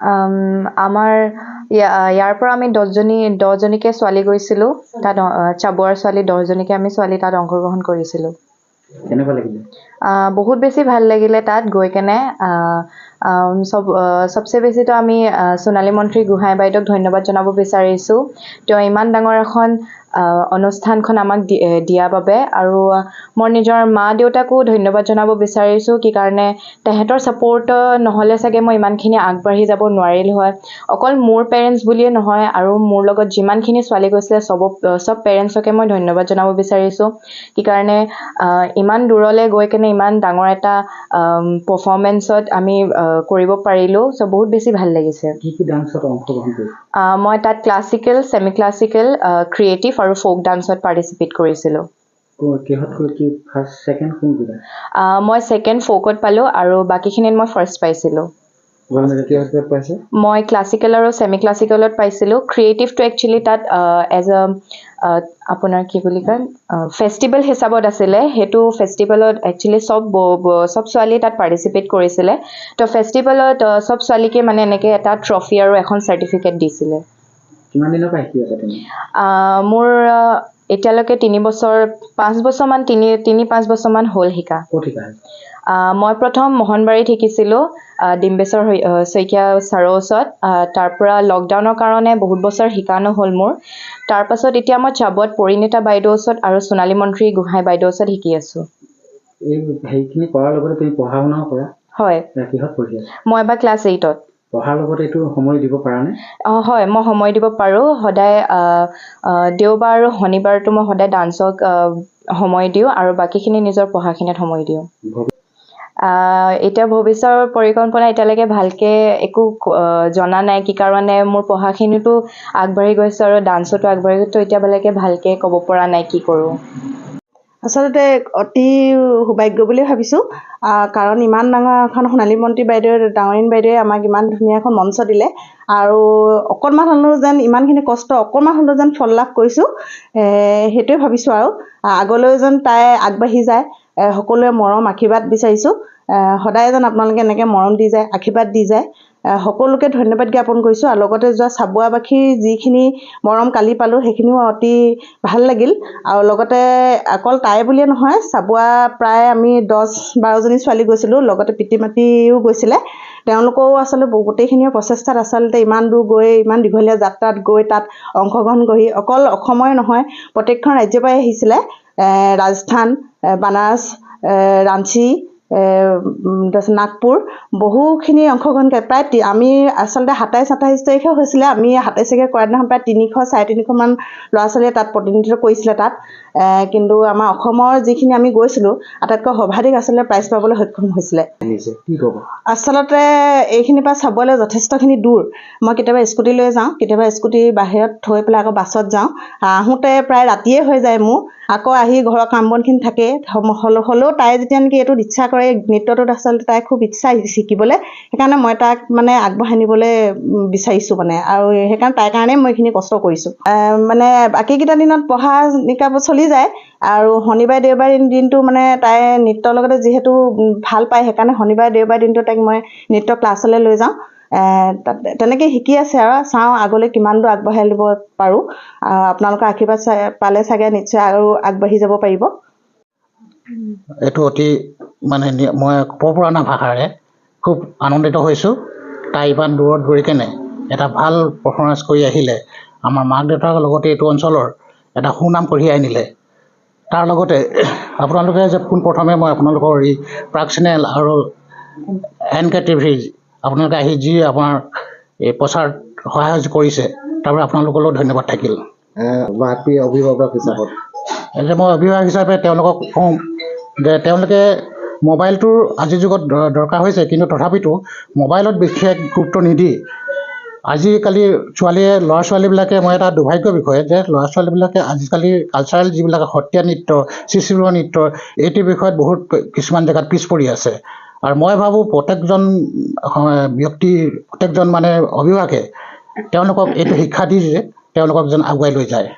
আমাৰ ইয়াৰ পৰা আমি 10জনীকে ছোৱালী গৈছিলোঁ তাত চাবুৱাৰ ছোৱালী 10জনীকে আমি ছোৱালী তাত অংশগ্ৰহণ কৰিছিলোঁ। কেনেকুৱা লাগিলে? বহুত বেছি ভাল লাগিলে তাত গৈ কেনে। চবচে বেছিতো আমি সোণালী মন্ত্ৰী গোহাঁই বাইদেউক ধন্যবাদ জনাব বিচাৰিছোঁ। তেওঁ ইমান ডাঙৰ এখন অনুষ্ঠানখন আমাক দিয়া বাবে, আৰু মোৰ নিজৰ মা দেউতাকো ধন্যবাদ জনাব বিচাৰিছোঁ, কি কাৰণে তেহেঁতৰ ছাপোৰ্ট নহ'লে চাগে মই ইমানখিনি আগবাঢ়ি যাব নোৱাৰিলোঁ হয়। অকল মোৰ পেৰেণ্টছ বুলিয়ে নহয়, আৰু মোৰ লগত যিমানখিনি ছোৱালী গৈছিলে চব পেৰেণ্টছকে মই ধন্যবাদ জনাব বিচাৰিছোঁ, কি কাৰণে ইমান দূৰলৈ গৈ কেনে ইমান ডাঙৰ এটা পাৰফৰ্মেঞ্চত আমি কৰিব পাৰিলোঁ। চ' বহুত বেছি ভাল লাগিছে। কি কি ডান্সত অংশগ্ৰহণ কৰিছে? মই তাত ক্লাছিকেল, ছেমি ক্লাছিকেল, ক্ৰিয়েটিভ আৰু ফ'ক ডান্সত পাৰ্টিচিপেট কৰিছিলোঁ। ফাৰ্ষ্ট ছেকেণ্ড কোনটো? মই ছেকেণ্ড ফ'কত পালোঁ, আৰু বাকীখিনিত মই ফাৰ্ষ্ট পাইছিলোঁ। মই ক্লাছিকেল আৰু ছেমি ক্লাছিকেলত পাইছিলোঁ। ক্ৰিয়েটিভটো একচুৱেলি তাত এজ আপোনাৰ কি বুলি কয় ফেষ্টিভেল হিচাপত আছিলে। সেইটো ফেষ্টিভেলত একচুৱেলি চব ছোৱালীয়ে তাত পাৰ্টিচিপেট কৰিছিলে। তো ফেষ্টিভেলত চব ছোৱালীকে মানে এনেকৈ এটা ট্ৰফি আৰু এখন চাৰ্টিফিকেট দিছিলে। কিমান দিনৰ পৰা শিকি আছা তুমি? মোৰ এতিয়ালৈকে 5 বছৰমান হ'ল শিকা। ক'ত শিকা? মই প্ৰথম মোহনবাৰীত শিকিছিলোঁ, ডিম্বেশ্বৰ শইকীয়া ছাৰৰ ওচৰত। তাৰ পৰা লকডাউনৰ কাৰণে বহুত বছৰ শিকা নহ'ল মোৰ। তাৰপাছত এতিয়া মই চাবুৱাত পৰিণীতা বাইদেউৰ ওচৰত আৰু সোণালী মন্ত্ৰী গোহাঁই বাইদেউৰ ওচৰত শিকি আছোঁ। সেইখিনি কৰাৰ লগতে তুমি পঢ়া শুনাও কৰা? হয়। কিহত পঢ়ি আছা? মই এবাৰ ক্লাছ 8ত। পঢ়াৰ লগতে এইটো সময় দিব পাৰানে? হয়, মই সময় দিব পাৰোঁ। সদায় দেওবাৰ আৰু শনিবাৰটো মই সদায় ডান্সক সময় দিওঁ, আৰু বাকীখিনি নিজৰ পঢ়াখিনিত সময় দিওঁ। এতিয়া ভৱিষ্যতৰ পৰিকল্পনা এতিয়ালৈকে ভালকৈ একো জনা নাই, কি কাৰণে মোৰ পঢ়াখিনিতো আগবাঢ়ি গৈছে আৰু ডান্সতো আগবাঢ়ি গৈছে। এতিয়ালৈকে ভালকৈ ক'ব পৰা নাই কি কৰোঁ। আচলতে অতি সৌভাগ্য বুলি ভাবিছোঁ, কাৰণ ইমান ডাঙৰ এখন সোণালী মন্ত্ৰী ডাঙৰীণ বাইদেৱে আমাক ইমান ধুনীয়া এখন মঞ্চ দিলে, আৰু অকণমান হ'লেও যেন ইমানখিনি কষ্ট অকণমান হ'লেও যেন ফল লাভ কৰিছোঁ, সেইটোৱে ভাবিছোঁ। আৰু আগলৈ যেন তাই আগবাঢ়ি যায়, সকলোৱে মৰম আশীৰ্বাদ বিচাৰিছোঁ। সদায় যেন আপোনালোকে এনেকৈ মৰম দি যায়, আশীৰ্বাদ দি যায়, সকলোকে ধন্যবাদ জ্ঞাপন কৰিছোঁ। আৰু লগতে যোৱা চাবুৱাবাসীৰ যিখিনি মৰম কালি পালোঁ, সেইখিনিও অতি ভাল লাগিল। আৰু লগতে অকল তাই বুলিয়ে নহয়, চাবুৱা প্ৰায় আমি 10-12জনী ছোৱালী গৈছিলোঁ, লগতে পিতৃ মাতৃও গৈছিলে। তেওঁলোকেও আচলতে গোটেইখিনিৰ প্ৰচেষ্টাত আচলতে ইমান দূৰ গৈ, ইমান দীঘলীয়া যাত্ৰাত গৈ তাত অংশগ্ৰহণ কৰি, অকল অসমৰে নহয় প্ৰত্যেকখন ৰাজ্যৰ পৰাই আহিছিলে। ৰাজস্থান, বানাৰস, ৰাঞ্চি, তাৰপিছত নাগপুৰ, বহুখিনি অংশগ্ৰহণ কৰে। প্ৰায় আমি আচলতে 27-28 তাৰিখে হৈছিলে, আমি 27 তাৰিখে কৰা দিনাখন প্ৰায় 300-350মান ল'ৰা ছোৱালীয়ে তাত প্ৰতিনিধিত্ব কৰিছিলে তাত। কিন্তু আমাৰ অসমৰ যিখিনি আমি গৈছিলোঁ, আটাইতকৈ সৰ্বাধিক আচলতে প্ৰাইজ পাবলৈ সক্ষম হৈছিলে। আচলতে এইখিনিৰ পৰা চাবুৱালৈ যথেষ্টখিনি দূৰ। মই কেতিয়াবা স্কুটি লৈ যাওঁ, কেতিয়াবা স্কুটি বাহিৰত থৈ পেলাই আকৌ বাছত যাওঁ। আহোঁতে প্ৰায় ৰাতিয়ে হৈ যায় মোৰ, আকৌ আহি ঘৰৰ কাম বনখিনি থাকে। হ'লেও তাই যেতিয়া নেকি এইটোত ইচ্ছা কৰে, নৃত্যটোত আচলতে তাই খুব ইচ্ছা শিকিবলৈ, সেইকাৰণে মই তাক মানে আগবঢ়াই নিবলৈ বিচাৰিছোঁ মানে, আৰু সেইকাৰণে তাইৰ কাৰণেই মই এইখিনি কষ্ট কৰিছোঁ। মানে বাকীকেইটা দিনত পঢ়া নিকাবোৰ চলি যায়, আৰু শনিবাৰে দেওবাৰে দিনটো মানে তাই নৃত্যৰ লগতে যিহেতু ভাল পায়, সেইকাৰণে শনিবাৰে দেওবাৰে দিনটো তাইক মই নৃত্য ক্লাছলৈ লৈ যাওঁ। তেনেকৈ শিকি আছে, আৰু চাওঁ আগলৈ কিমান দূৰ আগবঢ়াই ল'ব পাৰোঁ। আপোনালোকৰ আশীৰ্বাদ পালে চাগে নিশ্চয় আৰু আগবাঢ়ি যাব পাৰিব। এইটো অতি মানে মই ক'ব পৰা নাই ভাষাৰে, খুব আনন্দিত হৈছোঁ। তাই ইমান দূৰত গৈ কেনে এটা ভাল পাৰফৰ্মেঞ্চ কৰি আহিলে, আমাৰ মাক দেউতাকৰ লগতে এইটো অঞ্চলৰ এটা সুনাম কঢ়িয়াই আনিলে। তাৰ লগতে আপোনালোকে যে পোনপ্ৰথমে মই আপোনালোকৰ এই প্ৰাগ চেনেল আৰু NK TV আপোনালোকে আহি যি আপোনাৰ এই প্ৰচাৰত সহায় কৰিছে, তাৰবাবে আপোনালোকলৈও ধন্যবাদ থাকিল। অভিভাৱক হিচাপত মই অভিভাৱক হিচাপে তেওঁলোকক কওঁ যে তেওঁলোকে মোবাইলটোৰ আজিৰ যুগত দৰকাৰ হৈছে, কিন্তু তথাপিতো মোবাইলত বিশেষ গুৰুত্ব নিদি আজিকালি ল'ৰা ছোৱালীবিলাকে, মই এটা দুৰ্ভাগ্যৰ বিষয় যে ল'ৰা ছোৱালীবিলাকে আজিকালি কালচাৰেল যিবিলাক সত্ৰীয়া নৃত্য, সৃষ্টিশীল নৃত্য, এইটো বিষয়ত বহুত কিছুমান জেগাত পিছ পৰি আছে। আৰু মই ভাবোঁ প্ৰত্যেকজন মানে অভিভাৱকে তেওঁলোকক এইটো শিক্ষা দি যে তেওঁলোকক যেন আগুৱাই লৈ যায়।